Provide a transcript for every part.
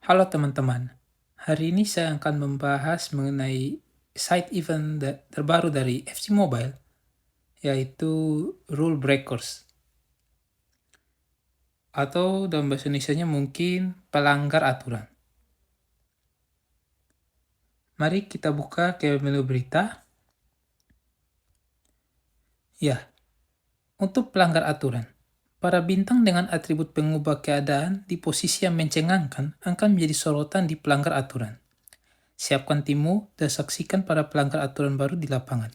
Halo teman-teman, hari ini saya akan membahas mengenai side event terbaru dari FC Mobile, yaitu Rule Breakers, atau dalam bahasa Indonesianya mungkin pelanggar aturan. Mari kita buka ke menu berita. Ya, untuk pelanggar aturan, para bintang dengan atribut pengubah keadaan di posisi yang mencengangkan akan menjadi sorotan di pelanggar aturan. Siapkan timmu dan saksikan para pelanggar aturan baru di lapangan.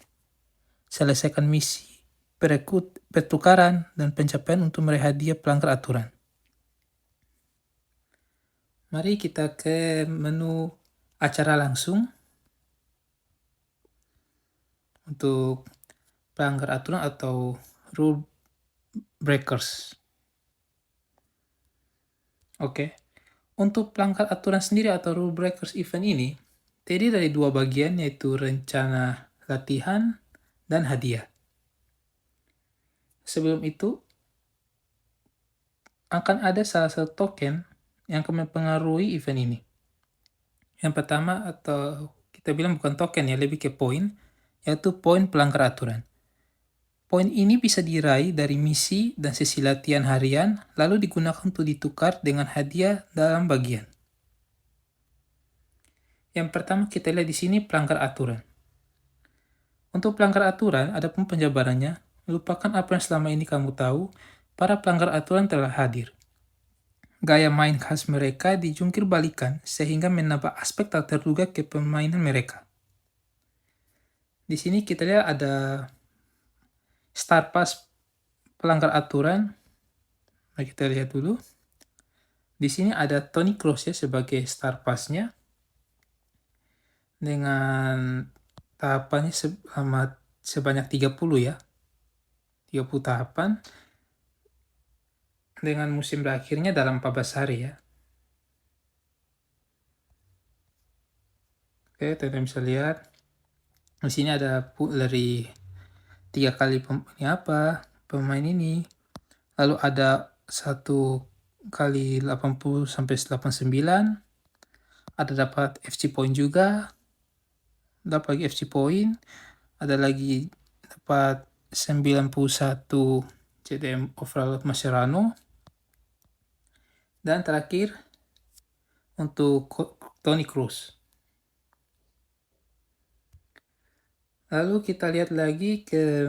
Selesaikan misi, pertukaran, dan pencapaian untuk meraih hadiah pelanggar aturan. Mari kita ke menu acara langsung. Untuk pelanggar aturan atau rule breakers. Oke. Untuk pelanggar aturan sendiri atau rule breakers event ini terdiri dari dua bagian, yaitu rencana latihan dan hadiah. Sebelum itu, akan ada salah satu token yang akan mempengaruhi event ini. Yang pertama, atau kita bilang bukan token ya, lebih ke poin, yaitu poin pelanggar aturan. Poin ini bisa diraih dari misi dan sesi latihan harian, lalu digunakan untuk ditukar dengan hadiah dalam bagian. Yang pertama kita lihat di sini pelanggar aturan. Untuk pelanggar aturan, ada pun penjabarannya, lupakan apa yang selama ini kamu tahu, para pelanggar aturan telah hadir. Gaya main khas mereka dijungkir balikan sehingga menambah aspek tak terduga ke permainan mereka. Di sini kita lihat ada Star Pass pelanggar aturan. Mari kita lihat dulu. Di sini ada Toni Kroos ya sebagai Star Pass-nya dengan tahapannya sebanyak 30 ya. 30 tahapan dengan musim berakhirnya dalam 14 hari ya. Oke, teman-teman bisa lihat. Di sini ada dari 3 kali pemain ini. Lalu ada 1 kali 80 sampai 89. Ada dapat FC point juga. Dapat lagi FC point. Ada lagi dapat 91 CDM overall Mascherano. Dan terakhir untuk Toni Kroos. Lalu kita lihat lagi ke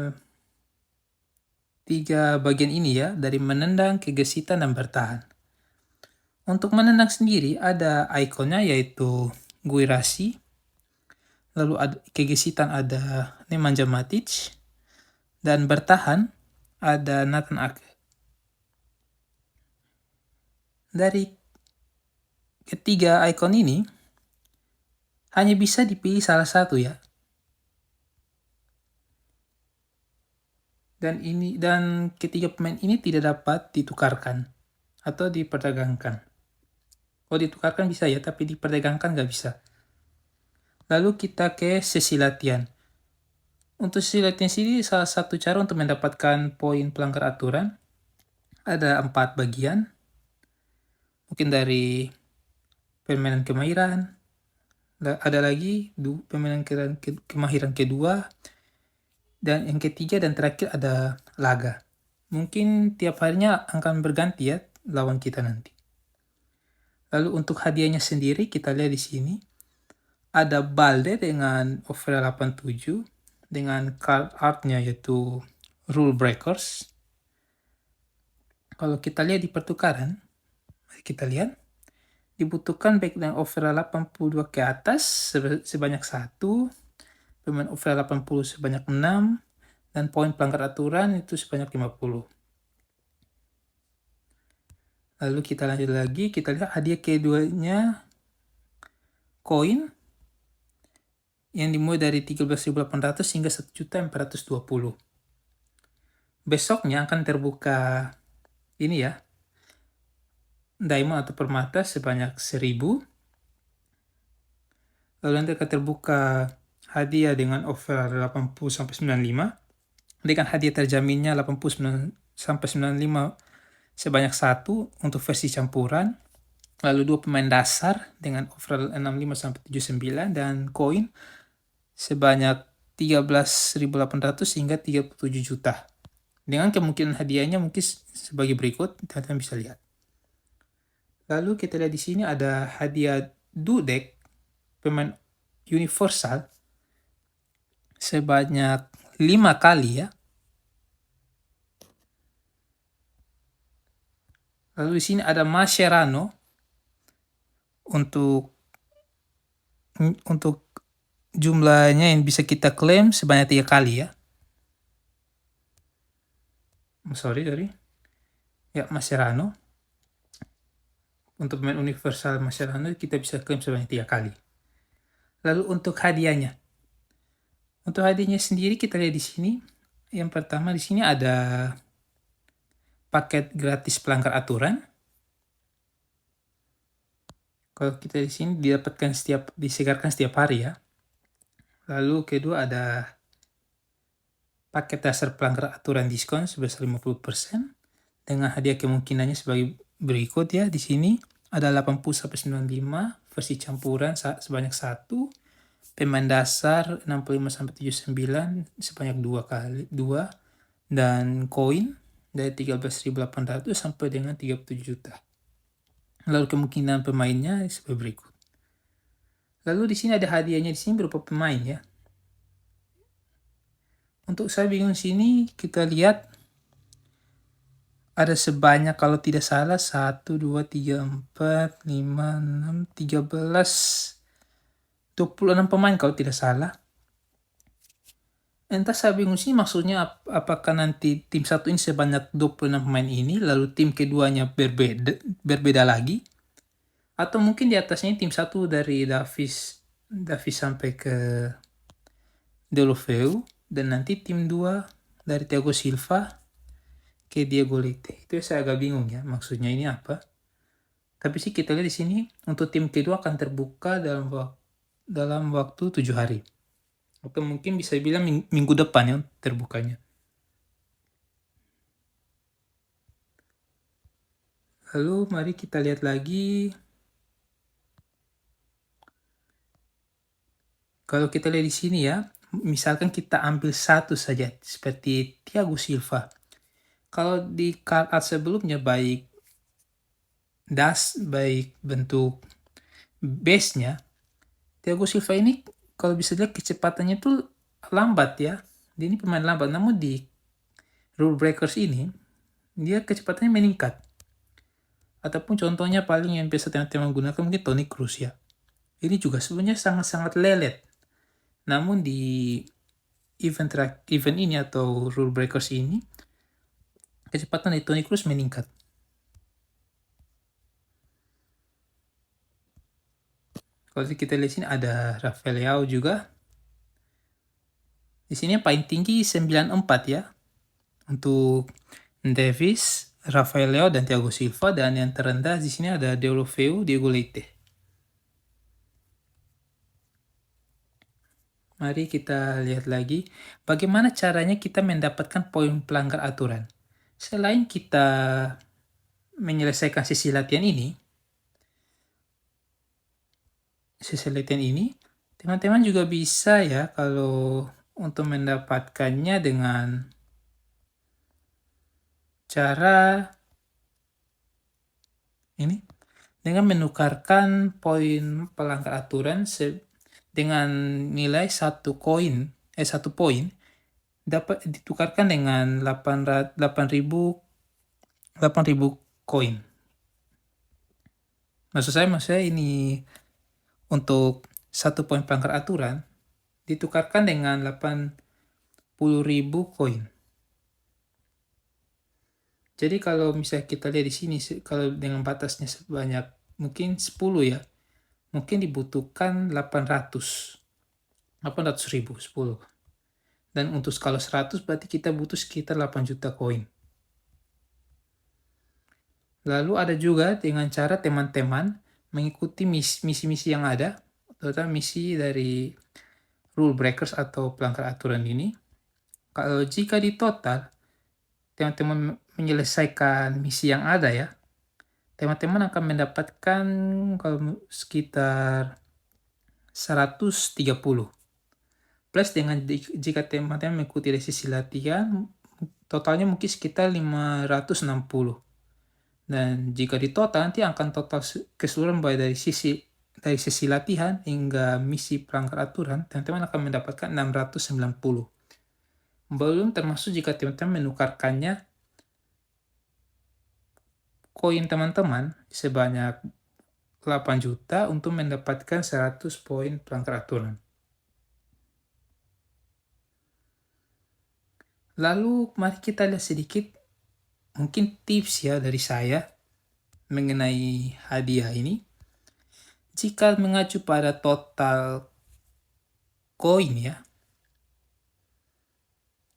3 bagian ini ya, dari menendang, kegesitan, dan bertahan. Untuk menendang sendiri ada ikonnya yaitu Guirassy. Lalu ada kegesitan ada Nemanja Matic. Dan bertahan ada Nathan Ake. Dari ketiga ikon ini hanya bisa dipilih salah satu ya. Dan ketiga pemain ini tidak dapat ditukarkan atau diperdagangkan. Oh, ditukarkan bisa ya, tapi diperdagangkan nggak bisa. Lalu kita ke sesi latihan. Untuk sesi latihan sini salah satu cara untuk mendapatkan poin pelanggar aturan ada 4 bagian. Mungkin dari permainan kemahiran, ada lagi permainan kemahiran kedua, dan yang ketiga dan terakhir ada laga. Mungkin tiap harinya akan berganti ya lawan kita nanti. Lalu untuk hadiahnya sendiri kita lihat di sini. Ada Balde dengan overall 87 dengan card artnya yaitu Rule Breakers. Kalau kita lihat di pertukaran, mari kita lihat. Dibutuhkan baik dengan overall 82 ke atas sebanyak 1, pemain overall 80 sebanyak 6, dan poin pelanggar aturan itu sebanyak 50. Lalu kita lanjut lagi, kita lihat hadiah keduanya koin yang dimulai dari 13.800 hingga 1.420. Besoknya akan terbuka ini ya, diamond atau permata sebanyak 1.000. Lalu nanti akan terbuka hadiah dengan overall 80-95 dengan hadiah terjaminnya 89-95 sebanyak 1 untuk versi campuran. lalu 2 pemain dasar dengan overall 65 sampai 79 dan koin sebanyak 13.800 hingga 37 juta. Dengan kemungkinan hadiahnya mungkin sebagai berikut, teman-teman bisa lihat. Lalu kita lihat di sini ada hadiah Dudek pemain universal sebanyak 5 kali ya. Lalu di sini ada Mascherano untuk jumlahnya yang bisa kita klaim sebanyak 3 kali ya. Sorry. Ya, Mascherano. Untuk pemain universal Mascherano kita bisa klaim sebanyak 3 kali. Lalu untuk hadiahnya. Untuk hadiahnya sendiri kita lihat di sini. Yang pertama di sini ada paket gratis pelanggar aturan. Kalau kita di sini disegarkan setiap hari ya. Lalu kedua ada paket dasar pelanggar aturan diskon sebesar 50% dengan hadiah kemungkinannya sebagai berikut ya. Di sini ada 80-95 versi campuran sebanyak 1, pemain dasar 65-79 sebanyak 2 dan koin dari 13.800 sampai dengan 37 juta. Lalu kemungkinan pemainnya sebagai berikut. Lalu di sini ada hadiahnya di sini berupa pemain ya. Untuk saya bingung sini kita lihat ada sebanyak kalau tidak salah 1, 2, 3, 4, 5, 6, 13, 26 pemain kalau tidak salah. Entah saya bingung sih maksudnya apakah nanti tim satu ini sebanyak 26 pemain ini lalu tim keduanya berbeda lagi, atau mungkin di atasnya tim satu dari Davis sampai ke Deulofeu dan nanti tim 2 dari Thiago Silva ke Diego Leite. Itu saya agak bingung ya maksudnya ini apa. Tapi sih kita lihat di sini untuk tim kedua akan terbuka dalam waktu 7 hari. Atau mungkin bisa bilang minggu depan ya terbukanya. Lalu mari kita lihat lagi. Kalau kita lihat di sini ya, misalkan kita ambil satu saja seperti Thiago Silva. Kalau di card art sebelumnya baik bentuk base-nya, Thiago Silva ini kalau bisa dilihat kecepatannya tuh lambat ya. Dia ini pemain lambat, namun di Rule Breakers ini dia kecepatannya meningkat. Ataupun contohnya paling yang biasa teman-teman gunakan mungkin Toni Kroos ya. Ini juga sebenarnya sangat-sangat lelet. Namun di event ini atau Rule Breakers ini kecepatan dari Toni Kroos meningkat. Kalau kita lihat sini ada Rafael Leao juga. Di sini yang paling tinggi 94 ya. Untuk Davis, Rafael Leao dan Thiago Silva, dan yang terendah di sini ada Deulofeu, Diego Leite. Mari kita lihat lagi bagaimana caranya kita mendapatkan poin pelanggar aturan. Selain kita menyelesaikan sesi latihan ini, teman-teman juga bisa ya kalau untuk mendapatkannya dengan cara ini, dengan menukarkan poin pelanggar aturan dengan nilai 1 poin dapat ditukarkan dengan 8.000 koin. Maksud saya ini untuk 1 poin pelanggar aturan ditukarkan dengan 80.000 koin. Jadi kalau misalnya kita lihat di sini, kalau dengan batasnya sebanyak mungkin 10 ya, mungkin dibutuhkan 800.000, 10. Dan untuk skala 100 berarti kita butuh sekitar 8 juta koin. Lalu ada juga dengan cara teman-teman mengikuti misi-misi yang ada, terutama misi dari Rule Breakers atau pelanggar aturan ini. Kalau jika di total, teman-teman menyelesaikan misi yang ada ya, teman-teman akan mendapatkan kalau sekitar 130. Plus dengan jika teman-teman mengikuti dari sisi latihan, totalnya mungkin sekitar 560. Dan jika di total nanti akan total keseluruhan baik dari sisi latihan hingga misi pelanggar aturan, teman-teman akan mendapatkan 690. Belum termasuk jika teman-teman menukarkannya koin teman-teman sebanyak 8 juta untuk mendapatkan 100 poin pelanggar aturan. Lalu mari kita lihat sedikit mungkin tips ya dari saya mengenai hadiah ini. Jika mengacu pada total koin ya,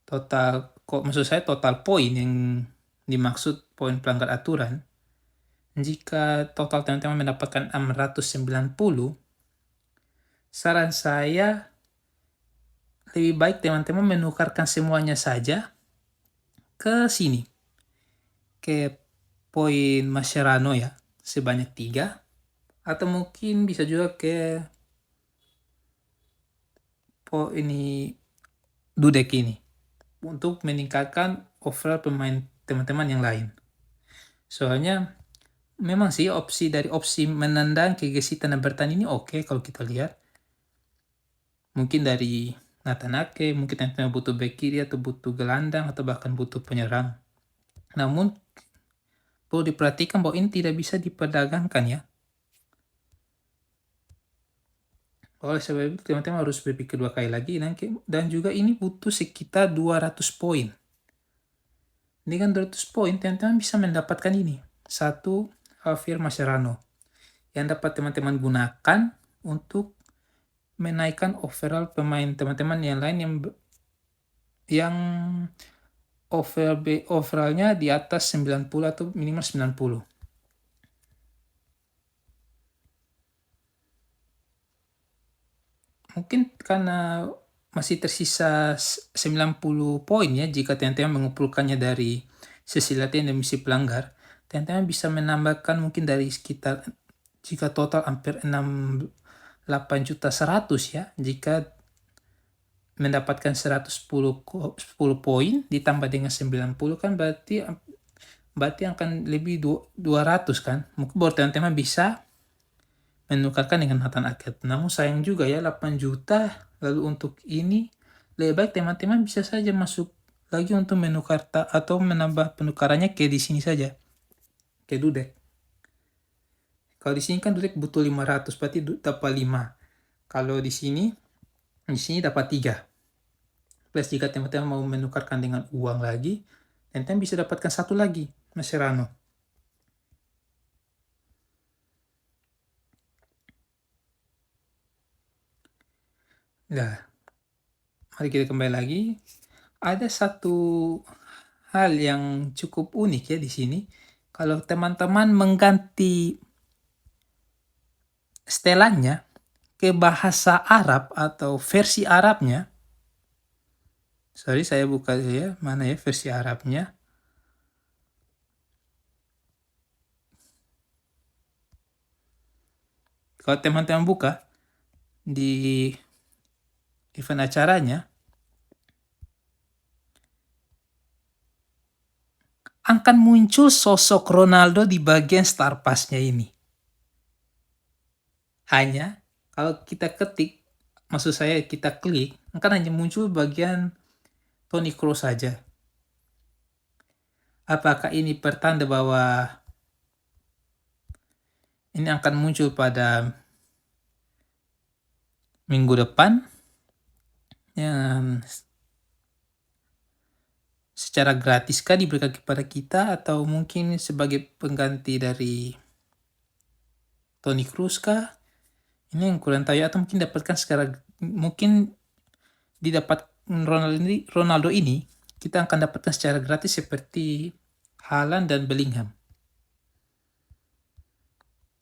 maksud saya total poin yang dimaksud poin pelanggar aturan, jika total teman-teman mendapatkan 690, saran saya lebih baik teman-teman menukarkan semuanya saja ke sini, ke poin Mascherano ya, sebanyak 3, atau mungkin bisa juga ke ini Dudek ini, untuk meningkatkan overall pemain teman-teman yang lain. Soalnya memang sih dari opsi menendang kegesitan dan bertahan ini oke kalau kita lihat. Mungkin dari Natanake, mungkin teman-teman butuh back kiri atau butuh gelandang atau bahkan butuh penyerang. Namun perlu diperhatikan bahwa ini tidak bisa diperdagangkan ya. Oleh sebab itu teman-teman harus berpikir 2 kali lagi, dan juga ini butuh sekitar 200 poin. Dengan 200 poin teman-teman bisa mendapatkan ini. 1 Javier Mascherano yang dapat teman-teman gunakan untuk menaikkan overall pemain teman-teman yang lain yang overallnya di atas 90 atau minimal 90. Mungkin karena masih tersisa 90 poin ya, jika teman-teman mengumpulkannya dari sesi latihan dan misi pelanggar, teman-teman bisa menambahkan mungkin dari sekitar, jika total hampir 8 juta 100 ya, jika mendapatkan 110 poin ditambah dengan 90 kan berarti akan lebih 200 kan. Mungkin baru teman-teman bisa menukarkan dengan Nathan Ake. Namun sayang juga ya 8 juta. Lalu untuk ini lebih baik teman-teman bisa saja masuk lagi untuk menukar atau menambah penukarannya ke di sini saja, ke Dudek. Kalau di sini kan Dudek butuh 500, berarti dapat 5. Kalau di sini dapat 3. Plus jika teman-teman mau menukarkan dengan uang lagi, teman-teman bisa dapatkan 1 lagi, Mascherano. Nah, mari kita kembali lagi. Ada satu hal yang cukup unik ya di sini. Kalau teman-teman mengganti setelannya ke bahasa Arab atau versi Arabnya. Sorry, saya buka ya, mana ya versi Arabnya. Kalau teman-teman buka di event acaranya, akan muncul sosok Ronaldo di bagian star pass-nya ini. Hanya kalau kita ketik, maksud saya kita klik, akan hanya muncul bagian Toni Kroos saja. Apakah ini pertanda bahwa ini akan muncul pada minggu depan yang secara gratis kah diberikan kepada kita, atau mungkin sebagai pengganti dari Toni Kroos kah? Ini yang kurang tahu, atau mungkin dapatkan secara, mungkin didapat Ronaldo ini kita akan dapatkan secara gratis seperti Haaland dan Bellingham.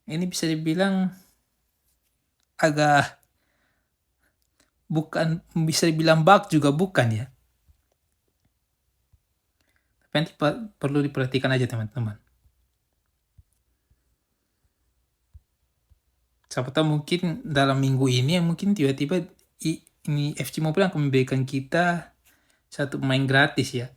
Ini bisa dibilang agak bukan, bisa dibilang bug juga bukan ya. Tapi nanti perlu diperhatikan aja teman-teman. Siapa tahu mungkin dalam minggu ini mungkin tiba-tiba ini FC Mobile akan memberikan kita satu pemain gratis ya.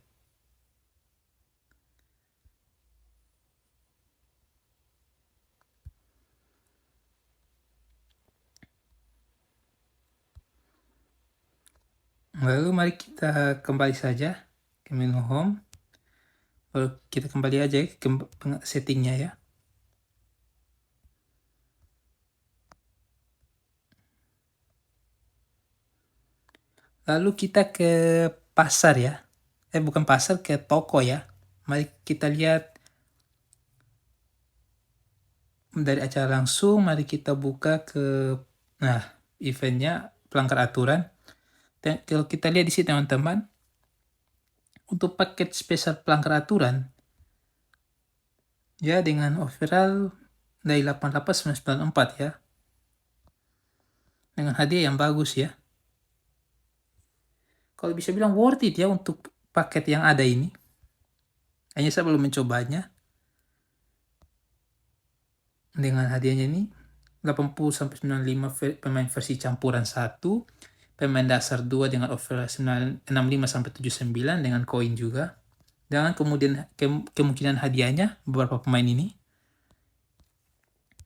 Lalu mari kita kembali saja ke menu home. Lalu kita kembali aja ke settingnya ya. Lalu kita ke pasar ya. Bukan pasar, ke toko ya. Mari kita lihat dari acara langsung. Mari kita buka ke eventnya pelanggar aturan. Dan kalau kita lihat di sini teman-teman, untuk paket spesial pelanggar aturan ya dengan overall dari 88,994 ya. Dengan hadiah yang bagus ya. Kalau bisa bilang worth it ya untuk paket yang ada ini. Hanya saya belum mencobanya. Dengan hadiahnya ini 80-95 pemain versi campuran 1, pemain dasar 2 dengan overall 65-79 dengan koin juga. Dan kemudian kemungkinan hadiahnya beberapa pemain ini.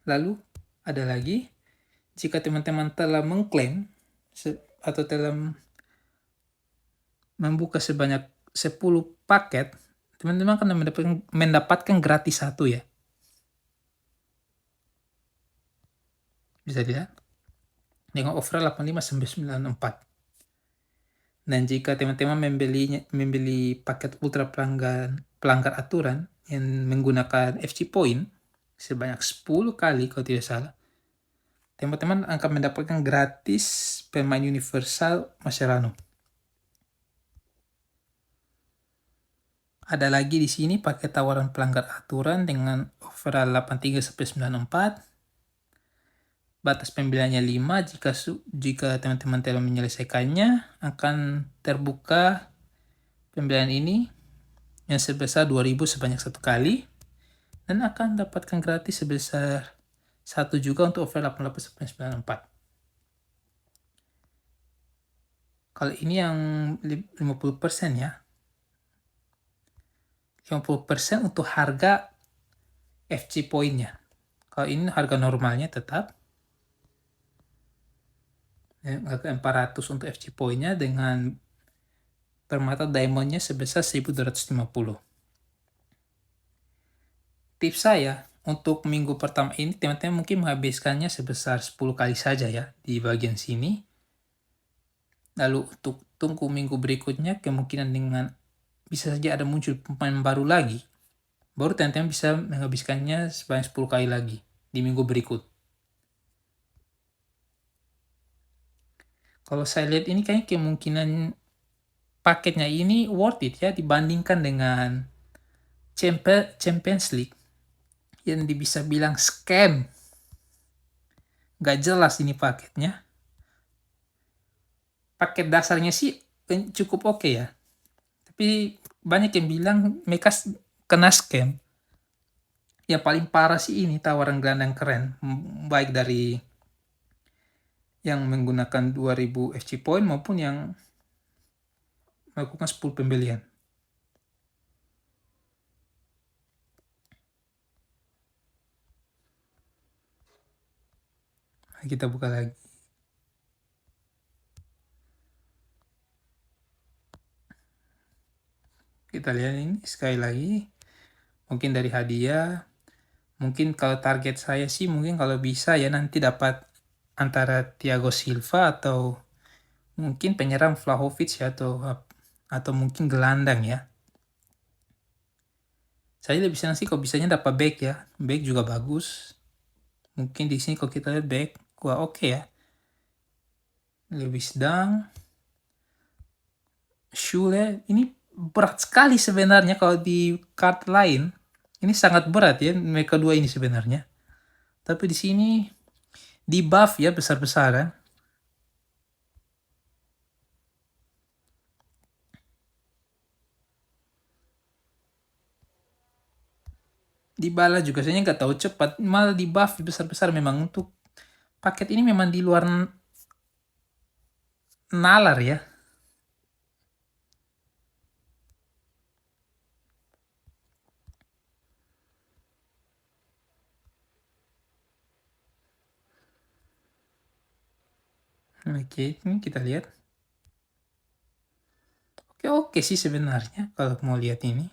Lalu ada lagi, jika teman-teman telah mengklaim atau telah membuka sebanyak 10 paket, teman-teman akan mendapatkan gratis 1 ya. Bisa dilihat dengan overall 85-94. Dan jika teman-teman membeli paket ultra pelanggar aturan yang menggunakan FC Point sebanyak 10 kali kalau tidak salah, teman-teman akan mendapatkan gratis pemain universal Mascherano. Ada lagi di sini paket tawaran pelanggar aturan dengan overall 83-94. Batas pembeliannya 5, jika teman-teman telah menyelesaikannya, akan terbuka pembelian ini yang sebesar 2.000 sebanyak 1 kali, dan akan dapatkan gratis sebesar 1 juga untuk overall 88-94. Kalau ini yang 50% ya. 50% untuk harga FC Point-nya. Kalau ini harga normalnya tetap harga 400 untuk FC Point-nya dengan permata diamond-nya sebesar 1.250. Tips saya untuk minggu pertama ini teman-teman mungkin menghabiskannya sebesar 10 kali saja ya di bagian sini. Lalu untuk tunggu minggu berikutnya kemungkinan dengan bisa saja ada muncul pemain baru lagi. Baru teman-teman bisa menghabiskannya sebanyak 10 kali lagi di minggu berikut. Kalau saya lihat ini kayaknya kemungkinan paketnya ini worth it ya dibandingkan dengan Champions League yang bisa bilang scam. Gak jelas ini paketnya. Paket dasarnya sih cukup oke ya. Tapi banyak yang bilang mereka kena scam. Yang paling parah sih ini tawaran gelandang keren. Baik dari yang menggunakan 2000 FC Point maupun yang melakukan 10 pembelian. Kita buka lagi. Kita lihat ini sekali lagi. Mungkin dari hadiah. Mungkin kalau target saya sih mungkin kalau bisa ya nanti dapat antara Thiago Silva atau mungkin penyerang Vlahovic ya atau mungkin gelandang ya. Saya lebih senang sih kalau bisanya dapat back ya. Back juga bagus. Mungkin di sini kalau kita lihat back, wah oke ya. Lebih sedang. Schule ini berat sekali sebenarnya kalau di card lain. Ini sangat berat ya mereka dua ini sebenarnya. Tapi di sini di buff ya besar-besaran. Dybala juga saya nggak tahu cepat, malah di buff besar-besar memang untuk paket ini memang di luar nalar ya. Oke, ini kita lihat. Oke sih sebenarnya kalau mau lihat ini.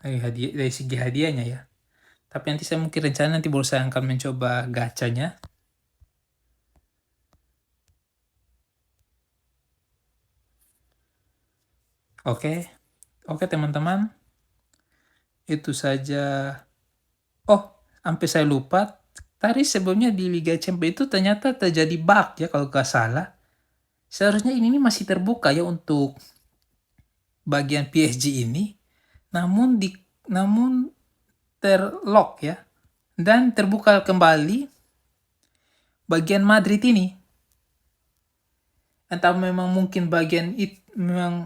Dari segi hadiahnya ya. Tapi nanti saya mungkin rencana nanti baru saya akan mencoba gacanya. Oke teman-teman. Itu saja. Oh, sampai saya lupa. Tadi sebelumnya di Liga Champions itu ternyata terjadi bug ya kalau nggak salah. Seharusnya ini masih terbuka ya untuk bagian PSG ini. Namun terlock ya. Dan terbuka kembali bagian Madrid ini. Entah memang mungkin bagian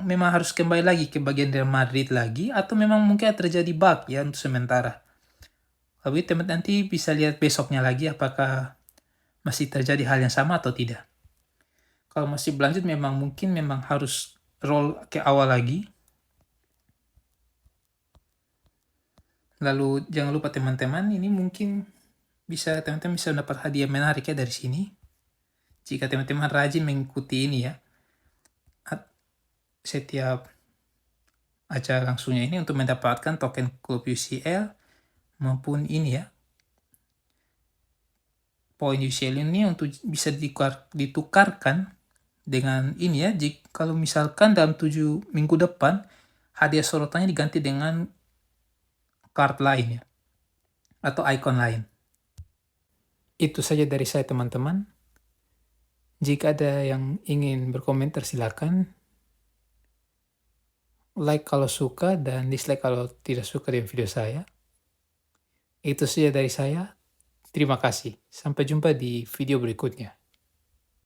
memang harus kembali lagi ke bagian Real Madrid lagi, atau memang mungkin terjadi bug ya untuk sementara. Tapi teman nanti bisa lihat besoknya lagi apakah masih terjadi hal yang sama atau tidak. Kalau masih berlanjut memang harus roll ke awal lagi. Lalu jangan lupa teman-teman, ini mungkin teman-teman bisa dapat hadiah menarik ya dari sini. Jika teman-teman rajin mengikuti ini ya. Setiap acara langsungnya ini untuk mendapatkan token klub UCL maupun ini ya. Poin UCL ini untuk bisa ditukarkan dengan ini ya. Kalau misalkan dalam 7 minggu depan hadiah sorotannya diganti dengan card lain ya. Atau icon lain. Itu saja dari saya teman-teman. Jika ada yang ingin berkomentar silakan. Like kalau suka dan dislike kalau tidak suka dengan video saya. Itu saja dari saya. Terima kasih. Sampai jumpa di video berikutnya.